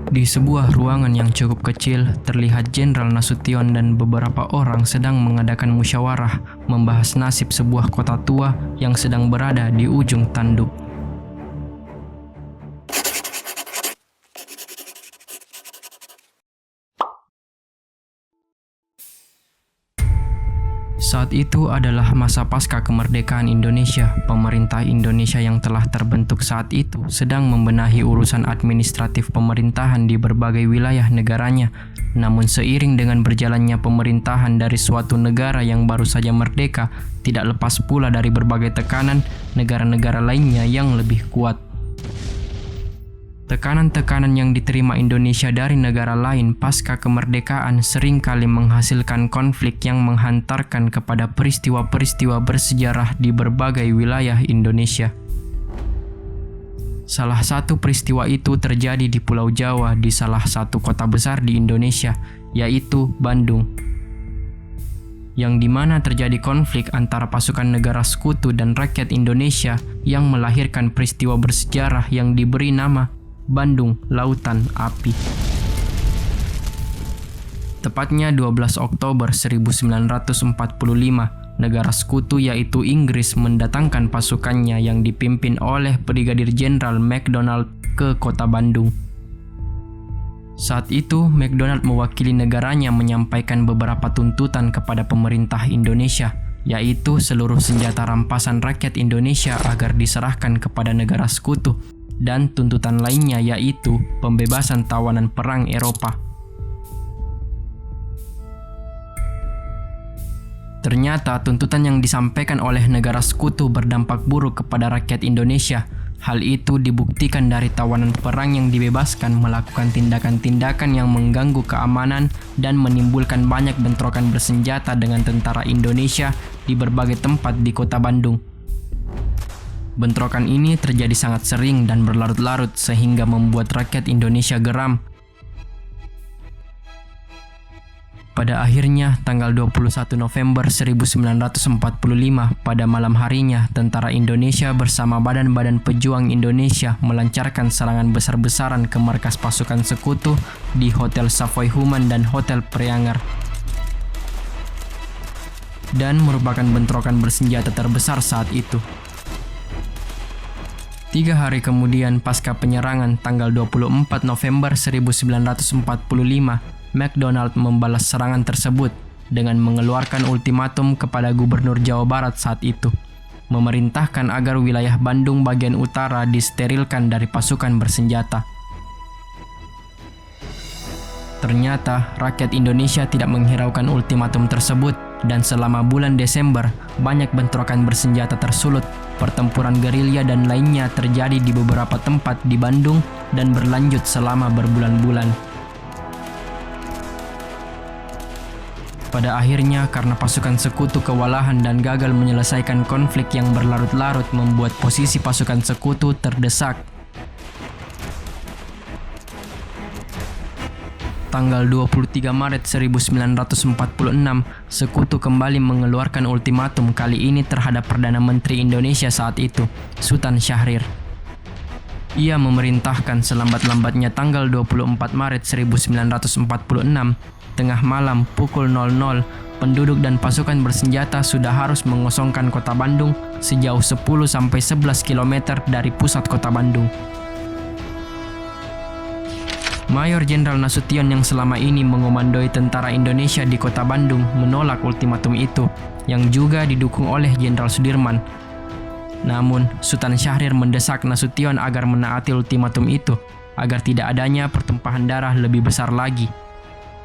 Di sebuah ruangan yang cukup kecil, terlihat Jenderal Nasution dan beberapa orang sedang mengadakan musyawarah membahas nasib sebuah kota tua yang sedang berada di ujung tanduk. Saat itu adalah masa pasca kemerdekaan Indonesia. Pemerintah Indonesia yang telah terbentuk saat itu sedang membenahi urusan administratif pemerintahan di berbagai wilayah negaranya. Namun seiring dengan berjalannya pemerintahan dari suatu negara yang baru saja merdeka, tidak lepas pula dari berbagai tekanan negara-negara lainnya yang lebih kuat. Tekanan-tekanan yang diterima Indonesia dari negara lain pasca kemerdekaan seringkali menghasilkan konflik yang menghantarkan kepada peristiwa-peristiwa bersejarah di berbagai wilayah Indonesia. Salah satu peristiwa itu terjadi di Pulau Jawa di salah satu kota besar di Indonesia, yaitu Bandung, yang dimana terjadi konflik antara pasukan negara sekutu dan rakyat Indonesia yang melahirkan peristiwa bersejarah yang diberi nama Bandung Lautan Api. Tepatnya 12 Oktober 1945, negara sekutu yaitu Inggris mendatangkan pasukannya yang dipimpin oleh Brigadir Jenderal MacDonald ke kota Bandung. Saat itu, MacDonald mewakili negaranya menyampaikan beberapa tuntutan kepada pemerintah Indonesia, yaitu seluruh senjata rampasan rakyat Indonesia agar diserahkan kepada negara sekutu, dan tuntutan lainnya yaitu pembebasan tawanan perang Eropa. Ternyata tuntutan yang disampaikan oleh negara sekutu berdampak buruk kepada rakyat Indonesia. Hal itu dibuktikan dari tawanan perang yang dibebaskan melakukan tindakan-tindakan yang mengganggu keamanan dan menimbulkan banyak bentrokan bersenjata dengan tentara Indonesia di berbagai tempat di kota Bandung. Bentrokan ini terjadi sangat sering dan berlarut-larut sehingga membuat rakyat Indonesia geram. Pada akhirnya, tanggal 21 November 1945, pada malam harinya, tentara Indonesia bersama Badan-Badan Pejuang Indonesia melancarkan serangan besar-besaran ke markas pasukan sekutu di Hotel Savoy Human dan Hotel Preanger, dan merupakan bentrokan bersenjata terbesar saat itu. 3 hari kemudian pasca penyerangan tanggal 24 November 1945, MacDonald membalas serangan tersebut dengan mengeluarkan ultimatum kepada Gubernur Jawa Barat saat itu, memerintahkan agar wilayah Bandung bagian utara disterilkan dari pasukan bersenjata. Ternyata rakyat Indonesia tidak menghiraukan ultimatum tersebut, dan selama bulan Desember banyak bentrokan bersenjata tersulut, pertempuran gerilya dan lainnya terjadi di beberapa tempat di Bandung dan berlanjut selama berbulan-bulan. Pada akhirnya, karena pasukan sekutu kewalahan dan gagal menyelesaikan konflik yang berlarut-larut, membuat posisi pasukan sekutu terdesak. Tanggal 23 Maret 1946, Sekutu kembali mengeluarkan ultimatum kali ini terhadap Perdana Menteri Indonesia saat itu, Sultan Syahrir. Ia memerintahkan selambat-lambatnya tanggal 24 Maret 1946, tengah malam pukul 00, penduduk dan pasukan bersenjata sudah harus mengosongkan kota Bandung sejauh 10-11 km dari pusat kota Bandung. Mayor Jenderal Nasution yang selama ini mengomandoi tentara Indonesia di kota Bandung menolak ultimatum itu, yang juga didukung oleh Jenderal Sudirman. Namun, Sultan Syahrir mendesak Nasution agar menaati ultimatum itu, agar tidak adanya pertumpahan darah lebih besar lagi.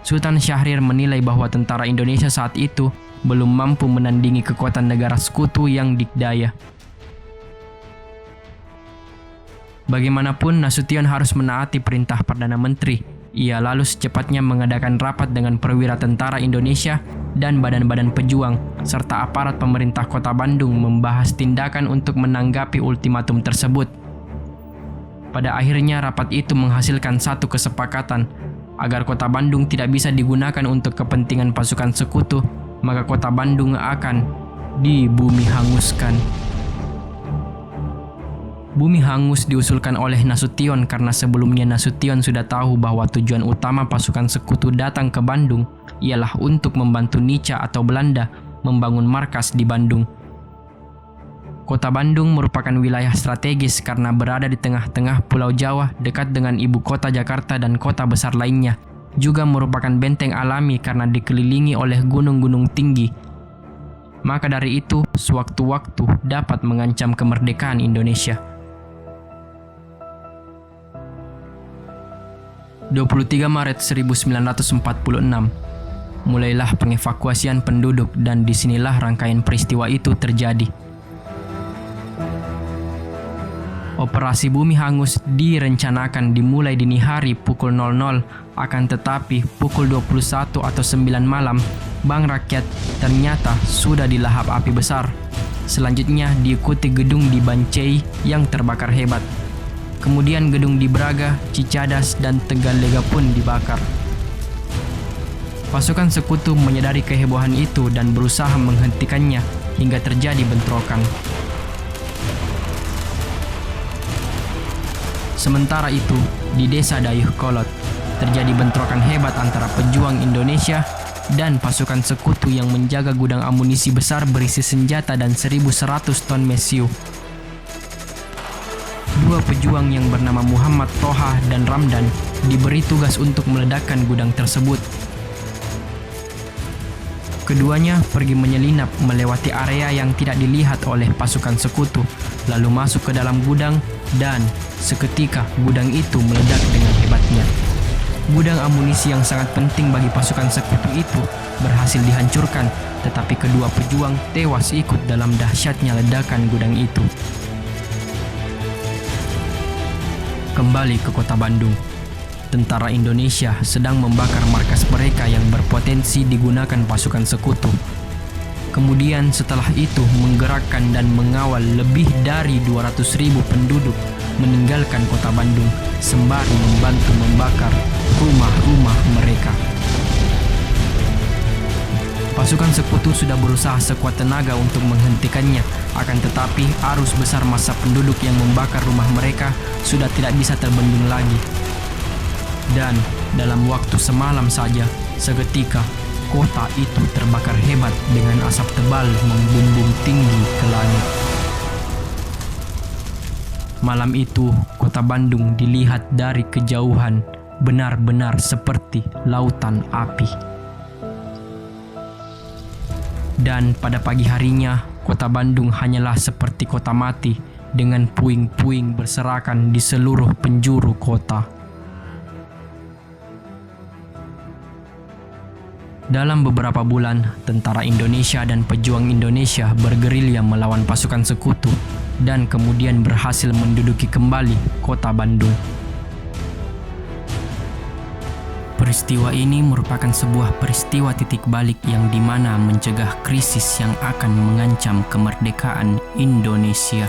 Sultan Syahrir menilai bahwa tentara Indonesia saat itu belum mampu menandingi kekuatan negara sekutu yang dikdaya. Bagaimanapun, Nasution harus menaati perintah Perdana Menteri. Ia lalu secepatnya mengadakan rapat dengan perwira tentara Indonesia dan badan-badan pejuang, serta aparat pemerintah kota Bandung membahas tindakan untuk menanggapi ultimatum tersebut. Pada akhirnya, rapat itu menghasilkan satu kesepakatan, agar kota Bandung tidak bisa digunakan untuk kepentingan pasukan sekutu, maka kota Bandung akan dibumi hanguskan. Bumi Hangus diusulkan oleh Nasution karena sebelumnya Nasution sudah tahu bahwa tujuan utama pasukan sekutu datang ke Bandung ialah untuk membantu Nica atau Belanda membangun markas di Bandung. Kota Bandung merupakan wilayah strategis karena berada di tengah-tengah Pulau Jawa dekat dengan ibu kota Jakarta dan kota besar lainnya. Juga merupakan benteng alami karena dikelilingi oleh gunung-gunung tinggi. Maka dari itu, sewaktu-waktu dapat mengancam kemerdekaan Indonesia. 23 Maret 1946, mulailah pengevakuasian penduduk dan disinilah rangkaian peristiwa itu terjadi. Operasi Bumi Hangus direncanakan dimulai dini hari pukul 00, akan tetapi pukul 21 atau 9 malam, Bank Rakyat ternyata sudah dilahap api besar. Selanjutnya diikuti gedung di Bancai yang terbakar hebat. Kemudian gedung di Braga, Cicadas, dan Tegalega pun dibakar. Pasukan sekutu menyadari kehebohan itu dan berusaha menghentikannya hingga terjadi bentrokan. Sementara itu, di desa Dayuh Kolot, terjadi bentrokan hebat antara pejuang Indonesia dan pasukan sekutu yang menjaga gudang amunisi besar berisi senjata dan 1.100 ton mesiu. Dua pejuang yang bernama Muhammad Toha dan Ramdan diberi tugas untuk meledakkan gudang tersebut. Keduanya pergi menyelinap melewati area yang tidak dilihat oleh pasukan sekutu, lalu masuk ke dalam gudang dan seketika gudang itu meledak dengan hebatnya. Gudang amunisi yang sangat penting bagi pasukan sekutu itu berhasil dihancurkan, tetapi kedua pejuang tewas ikut dalam dahsyatnya ledakan gudang itu. Kembali ke kota Bandung, tentara Indonesia sedang membakar markas mereka yang berpotensi digunakan pasukan sekutu. Kemudian setelah itu menggerakkan dan mengawal lebih dari 200.000 penduduk meninggalkan kota Bandung sembari membantu membakar rumah-rumah mereka. Pasukan sekutu sudah berusaha sekuat tenaga untuk menghentikannya, akan tetapi arus besar massa penduduk yang membakar rumah mereka sudah tidak bisa terbendung lagi. Dan dalam waktu semalam saja, seketika kota itu terbakar hebat dengan asap tebal membumbung tinggi ke langit. Malam itu, kota Bandung dilihat dari kejauhan benar-benar seperti lautan api. Dan pada pagi harinya, kota Bandung hanyalah seperti kota mati dengan puing-puing berserakan di seluruh penjuru kota. Dalam beberapa bulan, tentara Indonesia dan pejuang Indonesia bergerilya melawan pasukan sekutu dan kemudian berhasil menduduki kembali kota Bandung. Peristiwa ini merupakan sebuah peristiwa titik balik yang dimana mencegah krisis yang akan mengancam kemerdekaan Indonesia.